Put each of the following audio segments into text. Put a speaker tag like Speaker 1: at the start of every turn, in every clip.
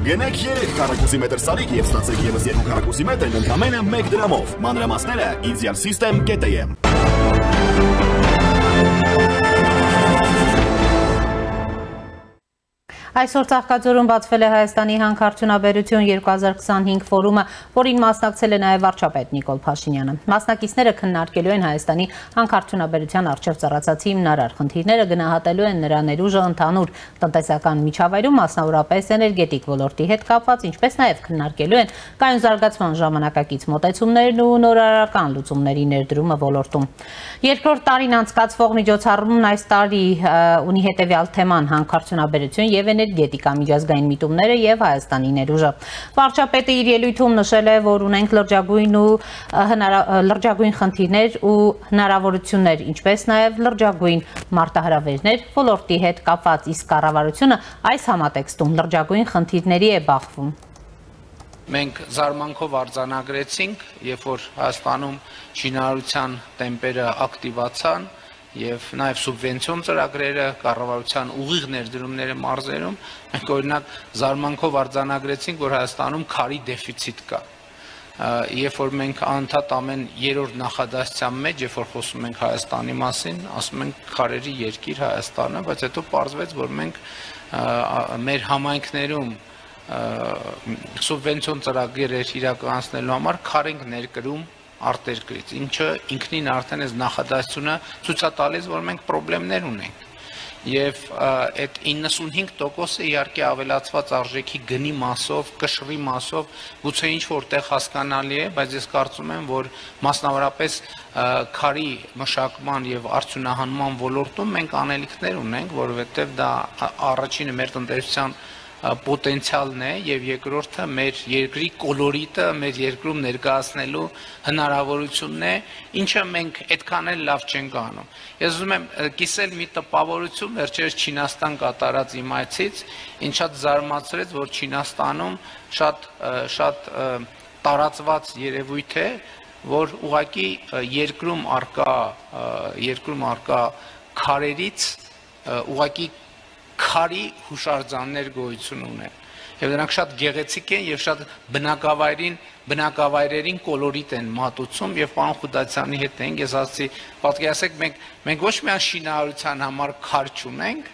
Speaker 1: Գնեք 3 քառակուսի մետր սարիկ եւ ստացեք եւս 2 քառակուսի մետր ընդամենը 1 դրամով։ Մանրամասները idealsystem.am
Speaker 2: Այսօր Ծաղկաձորում բացվել է Հայաստանի հանքարդյունաբերություն 2025 ֆորումը, որին մասնակցել է նաև վարչապետ Նիկոլ Փաշինյանը։ Մասնակիցները քննարկելու են Հայաստանի հանքարդյունաբերության առջև ծառացած հիմնարար խնդիրները, գնահատելու են նրա ներուժը ընդհանուր տնտեսական միջավայրում, մասնավորապես էներգետիկ ոլորտի հետ կապված, ինչպես նաև քննարկելու են կայուն զարգացման ժամանակակից մոտեցումներն ու նորարարական լուծումների ներդրումը ոլորտում։ Երկրորդ տարին անցկացվող միջոցառումն այս տարի ունի հետևյալ թեման՝ հանքարդյունաբերություն եւ էներգետիկա միջազգային միտումները եւ Հայաստանի ներուժը։ Վարչապետը իր ելույթում նշել է, որ ունենք լրջագույն խնդիրներ ու հնարավորություններ, ինչպես նաեւ լրջագույն մարտահրավերներ ոլորտի հետ կապված, իսկ կառավարությունը այս համատեքստում լրջագույն խնդիրների է բախվում։
Speaker 3: Մենք զարմանքով արձանագրեցինք, երբ որ Հայաստանում շինարարության տեմպերը ակտիվացան եւ նաեւ սուբվենցիոն ծրագրերը, կառավարության ուղիղ ներդրումները մարզերում, մենք օրինակ զարմանքով արձանագրեցինք, որ Հայաստանում քարի դեֆիցիտ կա։ Երբ որ մենք անդադ ամեն երրորդ նախադասության մեջ, երբ որ խոսում ենք Հայաստանի մասին, ասում ենք քարերի երկիր Հայաստանը, բայց հետո պարզվեց, որ մենք մեր համայնքներում սուբվենցիոն ծրագրեր իրականացնելու համար քար ենք ներկրում արտերկրից, ինչը ինքնին արդեն այս նախադասությունը ցույց է տալիս, որ մենք խնդիրներ ունենք։ Եվ այդ 95%-ը իհարկե ավելացված արժեքի գնի մասով, կշռի մասով, գուցե ինչ որտեղ հասկանալի է, բայց ես կարծում եմ, որ մասնավորապես քարի մշակման եւ արդյունահանման ոլորտում մենք անելիքներ ունենք, որովհետեւ դա առաջինը մեր տնտեսության պոտենցիալն է եւ երկրորդը մեր երկրի կոլորիտը մեր երկրում ներկայացնելու հնարավորությունն է, ինչը մենք այդքան էլ լավ չենք անում։ Ես ուզում եմ կիսել մի տպավորություն վերջերս Չինաստան կատարած իմ այցից, ինչ շատ զարմացրեց, որ Չինաստանում շատ տարածված երևույթ է, որ ուղղակի երկրում արկա քարերից ուղղակի քարի հուշարձաններ գոյություն ունեն եւ նրանք շատ գեղեցիկ են եւ շատ բնակավայրերին կոլորիտ են մատուցում եւ պարոն Խուդացյանի հետ ենք ես ասացի պատկերացեք մենք ոչ միայն շինարարության համար քար չունենք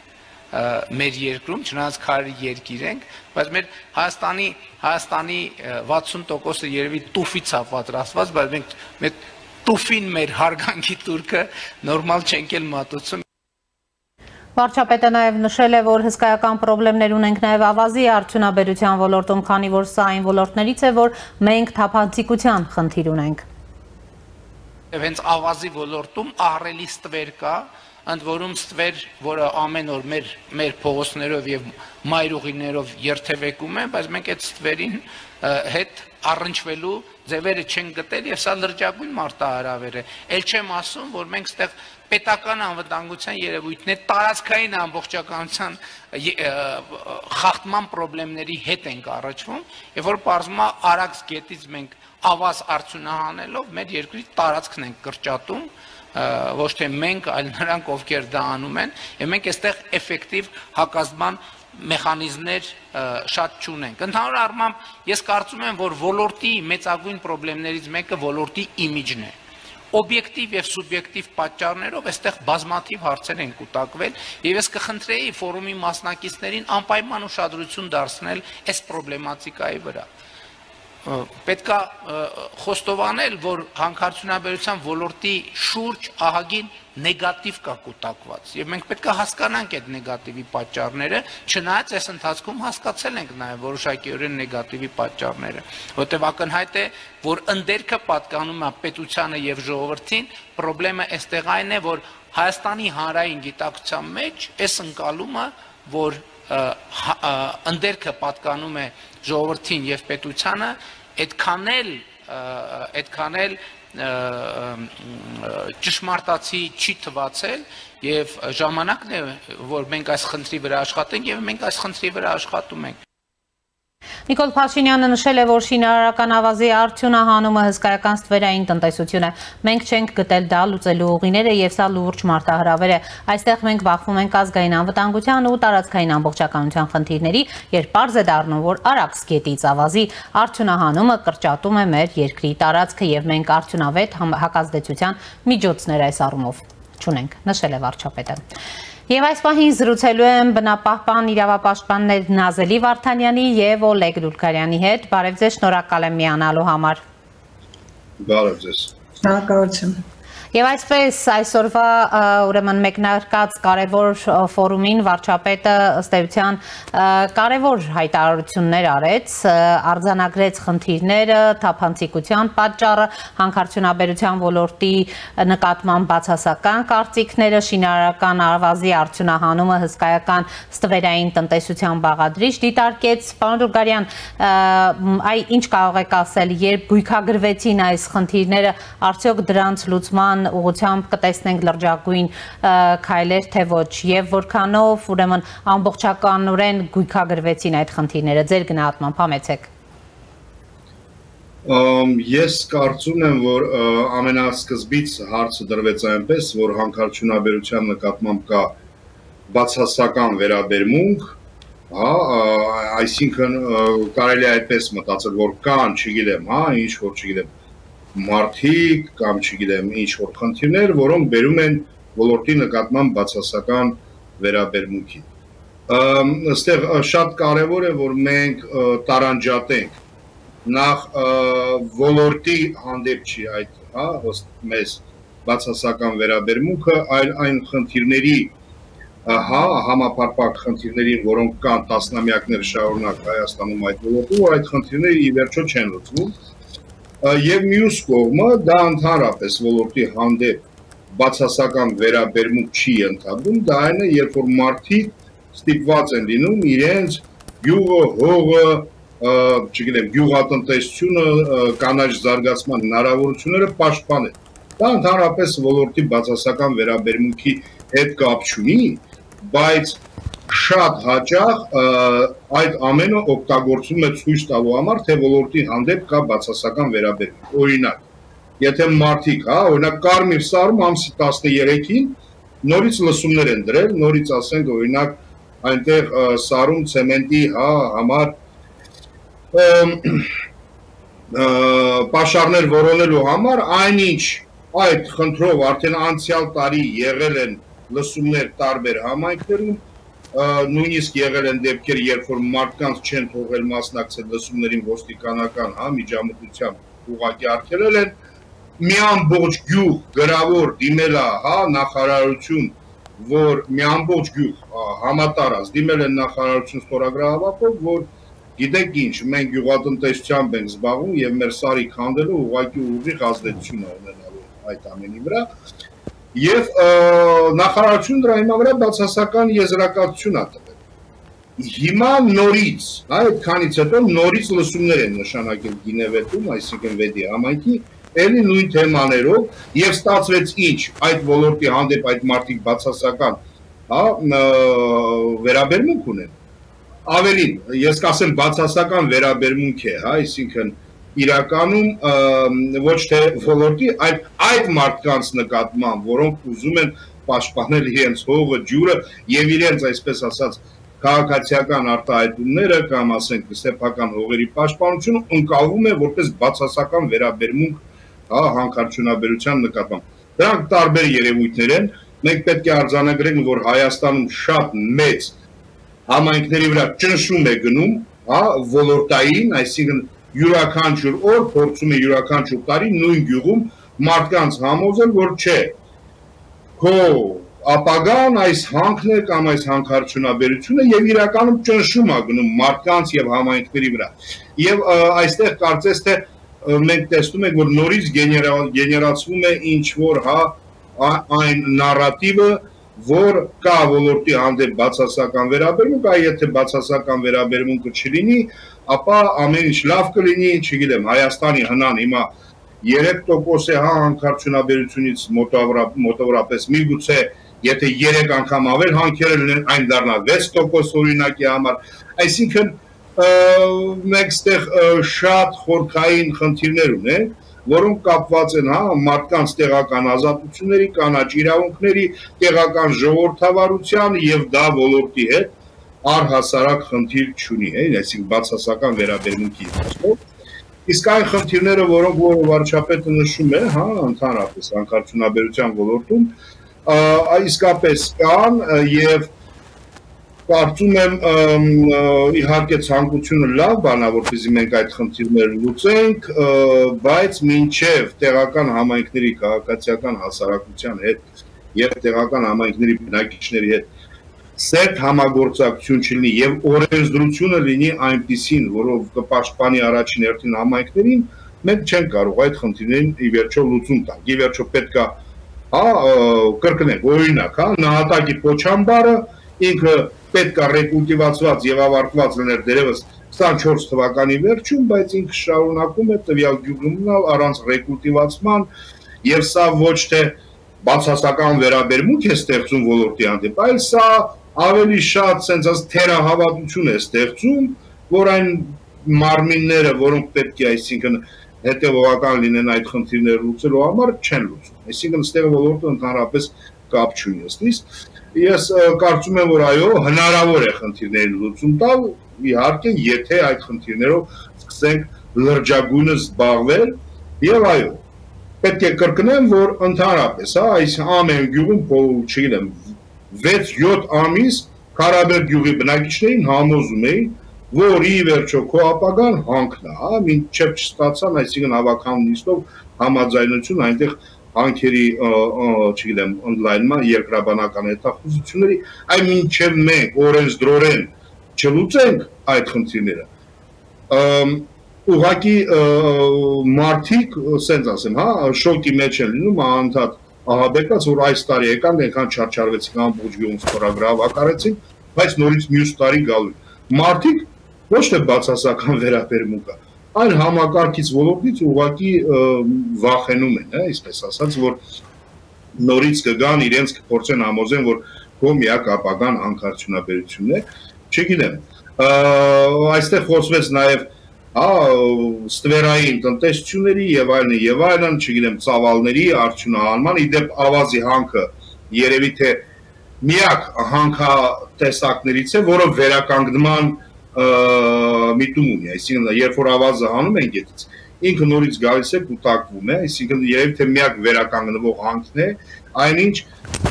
Speaker 3: մեր երկրում չնայած քարի երկիր ենք բայց մեր Հայաստանի 60%-ը երևի տուֆից է պատրաստված բայց մենք տուֆին մեր հարգանքի турքը նորմալ չենք էլ մատուցում
Speaker 2: Վարչապետը նաև նշել է, որ հսկայական խնդիրներ ունենք նաև ավազի արդյունաբերության ոլորտում, քանի որ սա այն ոլորտներից է, որ մենք թափանցիկության խնդիր ունենք։
Speaker 3: Եվ հենց ավազի ոլորտում ահռելի ստվեր կա, ընդ որում ստվեր, որը ամեն օր մեր փողոցներով եւ մայրուղիներով երթևեկում են, բայց մենք այդ ստվերին հետ առնչվելու ձևերը չեն գտել եւ սա լրջագույն մարտահրավեր է։ Էլ չեմ ասում, որ մենք ստեղ պետական անվտանգության երևույթներ տարածքային ամբողջականության խախտման խնդիրների հետ ենք առնչվում, եւ որ պարզվում է Արաքս գետից մենք ավազ արդյունահանելով մեր երկրի տարածքն ենք կրճատում, ոչ թե մենք, այլ նրանք, ովքեր դա անում են, եւ մենք այստեղ էֆեկտիվ հակազդման մեխանիզմներ շատ չունենք։ Ընդհանուր առմամբ ես կարծում եմ, որ ոլորտի մեծագույն խնդիրներից մեկը ոլորտի իմիջն է։ Օբյեկտիվ եւ սուբյեկտիվ պատճառներով այստեղ բազմաթիվ հարցեր են կուտակվել եւ ես կխնդրեի ֆորումի մասնակիցներին անպայման ուշադրություն դարձնել այս պրոբլեմատիկայի վրա։ Պետք է խոստովանել, որ հանքարդյունաբերության ոլորտի շուրջ ահագին նեգատիվ կա կուտակված եւ մենք պետք է հասկանանք այդ նեգատիվի պատճառները, չնայած այս ընթացքում հասկացել ենք նաեւ որոշակիորեն նեգատիվի պատճառները, որտեղ ակնհայտ է, որ ընդերքը պատկանում է պետությանը եւ ժողովրդին, խնդրեմը այստեղ այն է, որ Հայաստանի հանրային գիտակցության մեջ այս ընկալումը, որ ընդերքը պատկանում է ժողովրդին եւ պետությանը, այդքան էլ ճշմարտացի չի թվացել եւ ժամանակն է որ մենք այս խնդրի վրա աշխատենք եւ մենք այս խնդրի վրա աշխատում ենք
Speaker 2: Նիկոլ Փաշինյանը նշել է, որ շինարարական ավազի արդյունահանումը հսկայական ստվերային տնտեսություն է։ Մենք չենք գտել դա լուծելու ուղիները եւ սա լուրջ մարտահրավեր է։ Այստեղ մենք բախվում ենք ազգային անվտանգության ու տարածքային ամբողջականության խնդիրների, երբ պարզ է դառնում, որ Արաքս գետից ավազի արդյունահանումը կրճատում է մեր երկրի տարածքը եւ մենք արդյունավետ հակազդեցության միջոցներ այս առումով չունենք, նշել է վարչապետը։ Եվ այս պահին զրուցելու եմ բնապահպան իրավապաշտպաններ Նազելի Վարդանյանի եւ Օլեգ Դուլգարյանի հետ։ Բարև ձեզ, շնորհակալ եմ միանալու համար։
Speaker 4: Բարև ձեզ։
Speaker 2: Շնորհակալություն։ Եվ այսպես այսօրվա ուրեմն մեկնարկած կարևոր ֆորումին վարչապետը ըստ էության կարևոր հայտարարություններ արեց, արձանագրեց խնդիրները, թափանցիկության պատճառը, հանքարդյունաբերության ոլորտի նկատմամբ բացասական կարծիքները, շինարարական ավազի արդյունահանումը հսկայական ստվերային տնտեսության բաղադրիչ դիտարկեց։ Պարոն Դուլգարյան, ինչ կարող եք ասել, երբ գույքագրվեցին այս խնդիրները, արդյոք դրանց լուծման ուղղությամբ կտեսնենք լրջագույն քայլեր, թե ոչ, եւ որքանով ուրեմն ամբողջականորեն գույքագրվեցին այդ խնդիրները, ձեր գնահատմամբ համեցեք։
Speaker 4: Ես կարծում եմ, որ ամենասկզբից հարցը դրվեց այնպես, որ հանքարդյունաբերության նկատմամբ կա բացասական վերաբերմունք, այսինքն կարելի է այդպես մտածել, որ կան, չգիտեմ, ինչ որ չգիտեմ մարդիկ կամ չգիտեմ ինչ որ խնդիրներ, որոնք բերում են ոլորտի նկատմամբ բացասական վերաբերմունքի։ Այստեղ շատ կարևոր է, որ մենք տարանջատենք նախ ոլորտի հանդեպ չի այդ մեզ բացասական վերաբերմունքը, այլ այն խնդիրների համապարփակ խնդիրներին, որոնք կան տասնամյակներ շարունակ Հայաստանում այդ ոլորտում, որ այդ խնդիրները ի վերջո չեն լուծվում։ Եվ մյուս կողմը դա ընդհանրապես ոլորտի հանդեպ բացասական վերաբերմունք չի ընդհանրում, դա այն է, երբ որ մարդիկ ստիպված են լինում իրենց գյուղը, հողը, չգիտեմ, գյուղատնտեսությունը, կանաչ զարգացման հնարավորությունները պաշտպանել։ Դա ընդհանրապես ոլորտի բացասական վերաբերմունքի հետ կապ չունի, բայց շատ հաճախ այդ ամենը օգտագործում է ցույց տալու համար, թե ոլորտի հանդեպ կա բացասական վերաբերմունք։ Օրինակ, եթե մարդիկ, օրինակ Կարմիր Սարում ամսի 13-ին նորից լսումներ են դրել, նորից ասենք օրինակ այնտեղ Սարում ցեմենտի համար պաշարներ որոնելու համար այնինչ այդ խնդրով արդեն անցյալ տարի եղել են լսումներ տարբեր համայնքներում, նույնիսկ եղել են դեպքեր, երբ որ մարդկանց չեն թողել մասնակցել լսումներին ոստիկանական միջամտությամբ ուղղակի արգելել են, մի ամբողջ գյուղ գրավոր դիմել է նախարարություն, որ մի ամբողջ գյուղ համատարած դիմել են նախարարություն ստորագրահավաքով, որ գիտեք ինչ, մենք գյուղատնտեսությամբ ենք զբաղվում եւ մեր սարի քանդելու ուղղակի ուղիղ ազդեցություն է ունենալու այդ ամենի վրա։ Եվ նախարարությունը դրա հիման վրա բացասական եզրակացություն է տվել։ Հիմա նորից, այդքանից հետո նորից լսումներ են նշանակել Գինևետում, այսինքն Վեդի համայնքի, էլի նույն թեմաներով եւ ստացվեց ինչ, այդ ոլորտի հանդեպ այդ մարդիկ բացասական, վերաբերմունք ունեն։ Ավելին, ես կասեմ բացասական վերաբերմունք է, այսինքն իրականում ոչ թե ոլորտի, այդ մարդկանց նկատմամբ, որոնք ուզում են պաշտպանել իրենց հողը, ջուրը եւ իրենց, այսպես ասած, քաղաքացիական արտահայտումները կամ ասենք սեփական հողերի պաշտպանությունը ընկալվում է որպես բացասական վերաբերմունք հանքարդյունաբերության նկատմամբ։ Դրանք տարբեր երևույթներ են, մենք պետք է արձանագրենք, որ Հայաստանում շատ մեծ համայնքների վրա ճնշում է գնում, ոլորտային, այսինքն յուրաքանչյուր օր փորձում է յուրաքանչյուր տարի նույն գյուղում մարդկանց համոզել, որ չէ, քո ապագան այս հանքն է կամ այս հանքարդյունաբերությունը եւ իրականում ճնշում է գնում մարդկանց եւ համայնքների վրա։ Եվ այստեղ կարծես թե մենք տեսնում ենք, որ նորից գեներացվում է ինչ որ այն նարատիվը, որ կա ոլորտի հանդեպ բացասական վերաբերմունք, եթե բացասական վերաբերմունքը չլինի, ապա ամեն ինչ լավ կլինի, չգիտեմ, Հայաստանի հնան հիմա 3% է հանքարդյունաբերությունից մոտավորապես միգուցե եթե 3 անգամ ավել հանքերը լինեն, այն դառնա 6% օրինակի համար, այսինքն մենք ստեղ շատ խորքային խնդիրներ ունենք, որոնք կապված են մարդկանց տեղական ազատությունների, կանաչ իրավունքների, տեղական ժողովրդավարության եւ դա ոլորտի հետ առհասարակ խնդիր չունի, այսինքն բացասական վերաբերմունքի իմաստով։ Իսկ այն խնդիրները, որոնք վարչապետը նշում է, ընդհանրապես հանքարդյունաբերության ոլորտում, իսկապես կան եւ կարծում եմ իհարկե ցանկությունը լավ բան է, որպեսզի մենք այդ խնդիրները լուծենք, բայց մինչև տեղական համայնքների քաղաքացիական հասարակության հետ եւ տեղական համայնքների բնակիչների հետ սերտ համագործակցություն չլինի եւ օրենսդրությունը լինի այնպիսին, որով կպաշտպանի առաջին հերթին համայնքներին, մենք չենք կարող այդ խնդիրներին ի վերջո լուծում տալ։ Ի վերջո պետք է կրկնենք, օրինակ, նահատակի պոչամբարը ինքը պետք է ռեկուլտիվացված եւ ավարտված լիներ դերևս 24 թվականի վերջում, բայց ինքը շարունակում է տվյալ գյուղում մնալ առանց ռեկուլտիվացման եւ սա ոչ թե բացասական վերաբերմունք է ստեղծում ոլորտի հանդեպ, այլ սա ավելի շատ sense թերահավատություն է ստեղծում, որ այն մարմինները, որոնք պետք է այսինքն հետևողական լինեն այդ խնդիրները լուծելու համար, չեն լուծում։ Այսինքն ստեղ ոլորտը ընդհանրապես կապ չունի ըստիս։ Ես կարծում եմ, որ այո, հնարավոր է խնդիրների լուծում տալ, իհարկե, եթե այդ խնդիրներով սկսենք լրջագույնս զբաղվել, եւ այո, պետք է կրկնեմ, որ ընդհանրապես, այս ամեն գյուղում, չգիտեմ, 6-7 ամիս Քարաբերդ գյուղի բնակիչներին համոզում էին, որ ի վերջո քո ապագան հանքն է, մինչև չստացան, այսինքն հավաքական նիստով համաձայնություն այնտեղ հանքերի, չգիտեմ, օնլայնման երկրաբանական հետախուզությունների, այն մինչև մենք օրենսդրորեն չլուծենք այդ խնդիրները, ուղղակի մարդիկ, սենց ասեմ, շոկի մեջ են լինում, անդադ ահաբեկած, որ այս տարի եկան, այնքան չարչարվեցին, ամբողջ գյուղում ստորագրավ ակարեցին, բայց նորից մյուս տարի գալու։ Մարդիկ ոչ թե բացասական վերաբերմունք կա, այլ համակարգից ոլորտից ուղղակի վախենում են, այսպես ասած, որ նորից կգան, իրենց կփորձեն համոզեն, որ քո միակ ապագան հանքարդյունաբերությունն է, չգիտեմ, այստեղ խոսվեց նաև ստվերային տնտեսությունների եւ այլն, չգիտեմ, ծավալների արդյունահանման, իդեպ ավազի հանքը երևի թե միակ հանքատեսակներից է, որը վերականգնման միտում ունի, այսինքն երբ որ ավազը հանում են գետից, ինքը նորից գալիս է կուտակվում է, այսինքն երևի թե միակ վերականգնվող հանքն է, այնինչ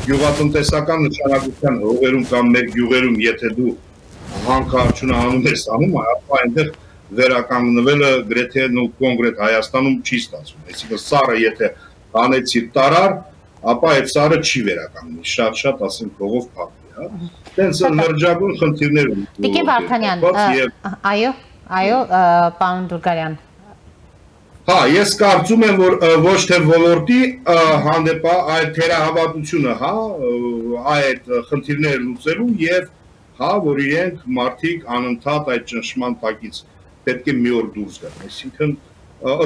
Speaker 4: գյուղատնտեսական նշանակության հողերում կամ մեր գյուղերում, եթե դու հանքարդյունահանում ես անում, ապա այնտեղ վերականգնվելը գրեթե կոնկրետ Հայաստանում չի ստացվում, այսինքն սարը եթե հանեցի տարար, ապա այդ սարը չի վերականգնի, շատ ասենք փողով փակվի, Տենց լրջագույն խնդիրներ ունի։
Speaker 2: Տիկին Վարդանյան, այո, պարոն Դուրգարյան։
Speaker 4: Հա, ես կարծում եմ, որ ոչ թե ոլորտի հանդեպ այդ թերահավատությունը, այդ խնդիրները լուծելու եւ որ իրենք մարդիկ անընդհատ այդ ճնշման տակից պետք է մի օր դուրս գան, այսինքն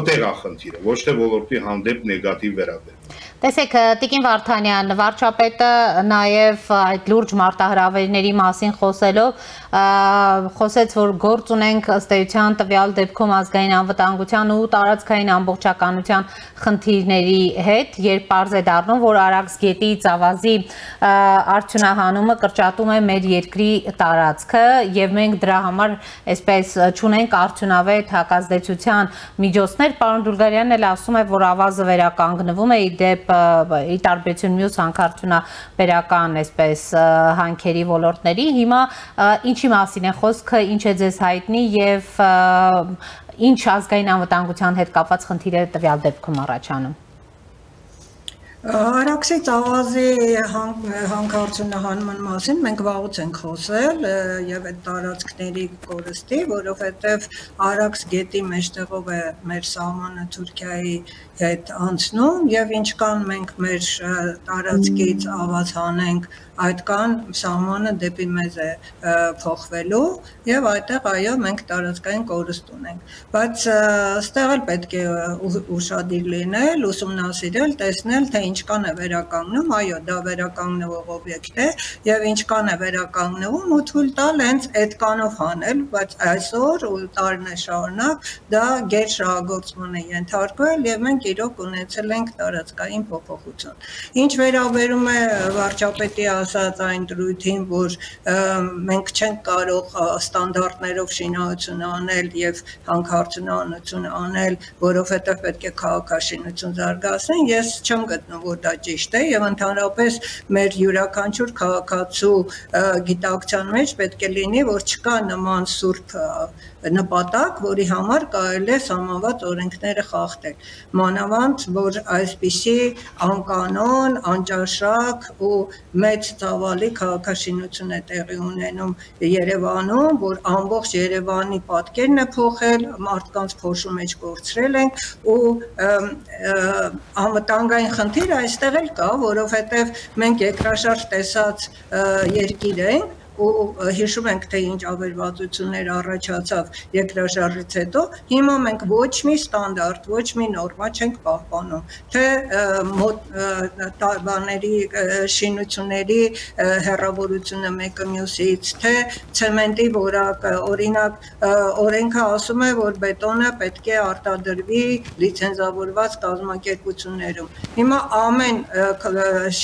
Speaker 4: ըտեղ է խնդիրը, ոչ թե ոլորտի հանդեպ նեգատիվ վերաբերվում։
Speaker 2: Տեսեք, Տիկին Վարդանյան, վարչապետը նաև այդ լուրջ մարտահրավերների մասին խոսելով խոսեց, որ գործ ունենք ըստ էության տվյալ դեպքում ազգային անվտանգության ու տարածքային ամբողջականության խնդիրների հետ, երբ պարզ է դառնում, որ Արաքս գետից ավազի արդյունահանումը կրճատում է մեր երկրի տարածքը եւ մենք դրա համար այսպես չունենք արդյունավետ հակազդեցության միջոցներ, պարոն Դուրգարյանն էլ ասում է, որ ավազը վերականգնվում է իդեպ ի տարբերություն մյուս հանքարդյունաբերական այսպես հանքերի ոլորտների, հիմա ինչի մասին է խոսքը, ինչ է ձեզ հայտնի եւ ինչ ազգային անվտանգության հետ կապված խնդիրներ տվյալ դեպքում առաջանում։
Speaker 5: Արաքսից ավազի հանքարդյունահանման մասին մենք վաղուց ենք խոսել եւ այդ տարածքների կորստի, որովհետեւ Արաքս գետի մեջտեղով է մեր սահմանը Թուրքիայի հետ անցնում եւ ինչքան մենք մեր տարածքից ավազ հանենք, այդքան սահմանը դեպի մեզ է փոխվելու եւ այդտեղ այո մենք տարածքային կորուստ ունենք, բայց ստեղ էլ պետք է ուշադիր լինել, ուսումնասիրել, տեսնել թե ինչքան է վերականգնում, այո, դա վերականգնվող օբյեկտ է եւ ինչքան է վերականգնվում ու թույլ տալ հենց այդ կանով հանել, բայց այսօր ու տարիներ շարունակ դա գերշահագործման է ենթարկվել եւ մենք իրոք ունեցել ենք տարածքային փոփոխություն։ Ինչ վերաբերում է վարչապետի ասած այն դրույթին, որ մենք չենք կարող ստանդարտներով շինարարություն անել եւ հանքարդյունաբերություն անել, որովհետեւ պետք է քաղաքաշինություն զարգացնել, ես չեմ գտնում, որ դա ճիշտ է եւ ընդհանրապես մեր յուրաքանչյուր քաղաքացու գիտակցության մեջ պետք է լինի, որ չկա նման սուրբ նպատակ, որի համար կարելի է սահմանված օրենքները խախտել։ Մանավանդ, որ այսպիսի անկանոն, անճաշակ ու մեծ ծավալի քաղաքաշինություն է տեղի ունենում Երևանում, որ ամբողջ Երևանի պատկերն է փոխել, մարդկանց փոշու մեջ կորցրել ենք ու անվտանգային խնդիր այստեղ էլ կա, որովհետև մենք երկրաշարժ տեսած երկիր ենք ու հիշում ենք, թե ինչ ավերվածություններ առաջացավ երկրաշարժից հետո, հիմա մենք ոչ մի ստանդարտ, ոչ մի նորմա չենք պահպանում, թե բաների շինությունների հեռավորությունը մեկը մյուսից, թե ցեմենտի որակը, օրինակ օրենքը ասում է, որ բետոնը պետք է արտադրվի լիցենզավորված կազմակերպություններում։ Հիմա ամեն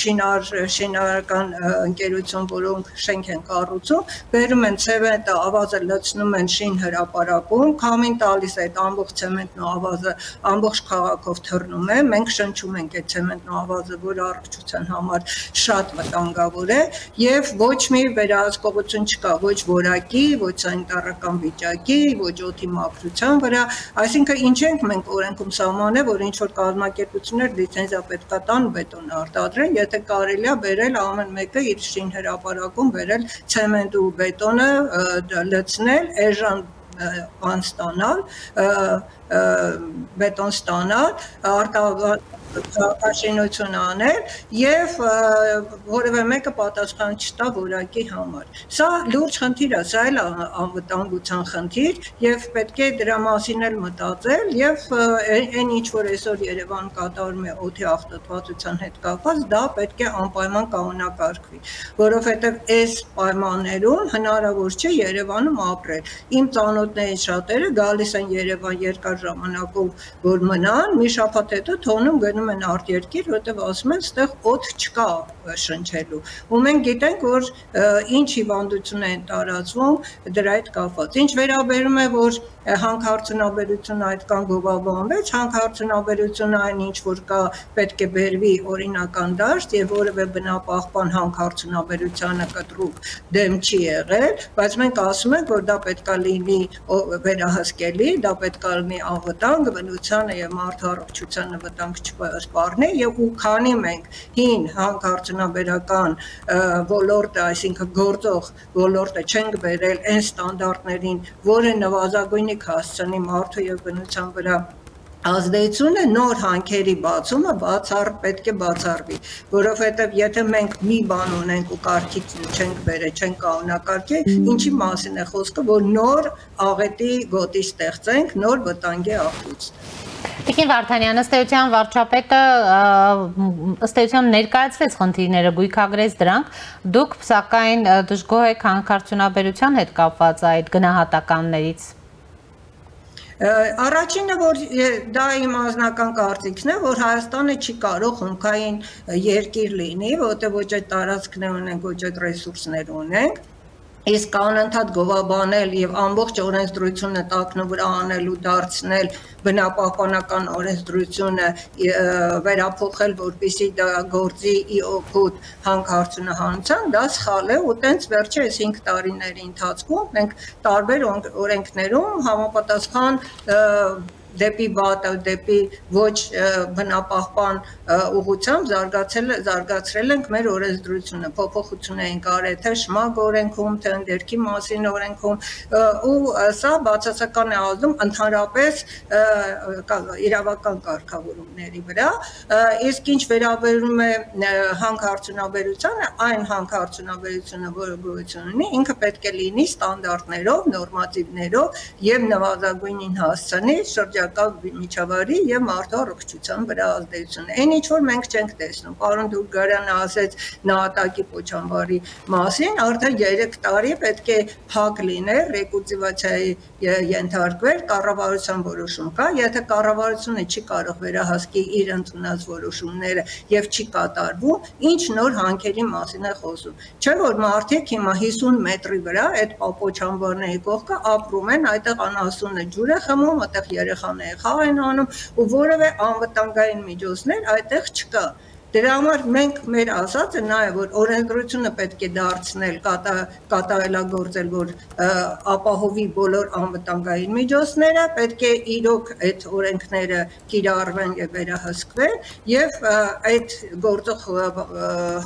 Speaker 5: շինարարական ընկերություն, որոնք շենք են բերում են ցեմենտը, ավազը լցնում են շին հրապարակում, քամին տալիս է այդ ամբողջ ցեմենտն ու ավազը ամբողջ քաղաքով թռնում է, մենք շնչում ենք այդ ցեմենտն ու ավազը, որը առողջության համար շատ վտանգավոր է եւ ոչ մի վերահսկողություն չկա, ոչ որակի, ոչ սանիտարական վիճակի, ոչ օդի մաքրության վրա, այսինքն ինչ ենք մենք օրենքում սահմանել, որ ինչ որ կազմակերպություններ լիցենզիա պետք է տան բետոն արտադրեն, եթե կարելի է բերել ամեն մեկը իր շին հրապարակում բերել ցեմենտ ու բետոնը լցնել, էժան բան ստանալ, բետոն ստանալ, արտաշինություն անել եւ որևէ մեկը պատասխան չտա որակի համար։ Սա լուրջ խնդիր է, սա էլ անվտանգության խնդիր եւ պետք է դրա մասին էլ մտածել եւ այն ինչ որ այսօր Երևան կատարում է օդի աղտոտվածության հետ կապված, դա պետք է անպայման կանոնակարգվի, որովհետեւ այս պայմաններում հնարավոր չէ Երևանում ապրել։ Իմ ծանոթներից շատերը գալիս են Երևան երկար ժամանակով, որ մնան, մի շաբաթ հետո թողնում գնում են արտերկիր, որտեղ ասում են, ստեղ օդ չկա շնչելու։ Ու մենք գիտենք, որ ինչ հիվանդություն են տարածվում դրա հետ կապված։ Ինչ վերաբերում է, որ հանքարդյունաբերությունը այդքան գովաբանվեց, հանքարդյունաբերությունը այն ինչ որ կա պետք է բերվի օրինական դաշտ եւ որևէ բնապահպան հանքարդյունաբերությանը կտրուկ դեմ չի եղել, բայց մենք ասում ենք, որ դա պետք է լինի վերահսկելի, դա պետք է լինի անվտանգ, բնությանը եւ մարդու առողջությանը վտանգ չսպառնի եւ ու քանի մենք հին հանքարդյունաբերական ոլորտը, այսինքն գործող ոլորտը չենք բերել այն ստանդարտներին, որը նվազագույն հասցնի մարդու եւ բնության վրա ազդեցությունը, նոր հանքերի բացումը պետք է բացառվի, որովհետև եթե մենք մի բան ունենք ու կարգից չենք բերել, չենք կանոնակարգել, ինչի մասին է խոսքը, որ նոր աղետի գոտի ստեղծենք, նոր վտանգի աղբյուր։
Speaker 2: Տիկին Վարդանյան, ըստ էության վարչապետը ըստ էության ներկայացրեց խնդիրները, գույքագրեց դրանք, դուք սակայն դժգոհ եք հանքարդյունաբերության հետ կապված այդ գնահատականներից։
Speaker 5: Առաջինը, որ դա իմ անձնական կարծիքն է, որ Հայաստանը չի կարող հումքային երկիր լինի, որտեղ ոչ այդ տարածքներ ունենք, ոչ այդ ռեսուրսներ ունենք, իսկ անընդհատ գովաբանել եւ ամբողջ օրենսդրությունը տակնու վրա անել ու դարձնել բնապահպանական օրենսդրությունը վերափոխել, որպեսզի դա գործի ի օգուտ հանքարդյունահանության, դա սխալ է ու տենց վերջի 5 տարիների ընթացքում մենք տարբեր օրենքներում համապատասխան դեպի վատ, դեպի ոչ բնապահպան ուղղությամբ զարգացրել ենք մեր օրենսդրությունը, փոփոխություն ենք արել թե ՇՄԱԳ օրենքում, թե ընդերքի մասին օրենքում, ու սա բացասական է ազդում ընդհանրապես իրավական կարգավորումների վրա, իսկ ինչ վերաբերում է հանքարդյունաբերությանը, այն հանքարդյունաբերությունը, որը գոյություն ունի, ինքը պետք է լինի ստանդարտներով, նորմատիվներով եւ նվազագույնին հասցնի վիճակա միջավայրի եւ մարդու առողջության վրա ազդեցություն։ Այն ինչ որ մենք չենք տեսնում, պարոն Դուրգարյանը ասեց նահատակի պոչամբարի մասին, արդեն 3 տարի պետք է փակ լիներ, ռեկուլտիվացիայի ենթարկվել, կառավարության որոշում կա, եթե կառավարությունը չի կարող վերահսկի իր ընդունած որոշումները եւ չի կատարվում, ինչ նոր հանքերի մասին է խոսում։ Չէ՞ որ մարդիկ հիմա 50 մետրի վրա այդ պոչամբարների կողքը ապրում են, այդտեղ անհասունը ջուր է խմում, այդտեղ երեխաները խաղ են անում ու որևէ անվտանգային միջոցներ այդտեղ չկա։ Դրա համար մենք մեր ասածը նա է, որ օրենսդրությունը պետք է դարձնել, կատարելագործել, որ ապահովի բոլոր անվտանգային միջոցները, պետք է իրոք այդ օրենքները կիրառվեն եւ վերահսկվեն եւ այդ գործող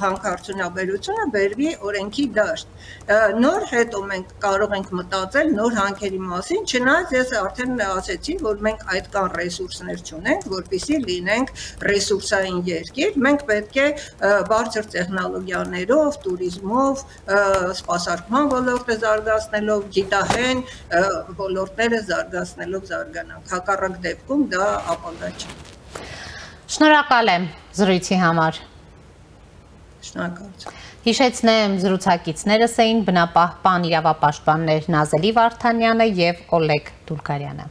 Speaker 5: հանքարդյունաբերությունը բերվի օրենքի դաշտ։ Նոր հետո մենք կարող ենք մտածել նոր հանքերի մասին, չնայած ես արդեն ասացի, որ մենք այդքան ռեսուրսներ չունենք, որպեսզի լինենք ռեսուրսային երկիր, մենք պետք է բարձր տեխնոլոգիաներով, туриզմով, սպասարկման ոլորտը զարգացնելով, գիտահեն ոլորտները զարգացնելով զարգանանք։ Հակառակ դեպքում դա ապագա չի։
Speaker 2: Շնորհակալ եմ զրույցի համար։
Speaker 5: Շնորհակալություն։
Speaker 2: Հիշեցնեմ զրուցակիցներս էին բնապահպան իրավապաշտպաններ Նազելի Վարդանյանը եւ Օլեգ Դուրգարյանը։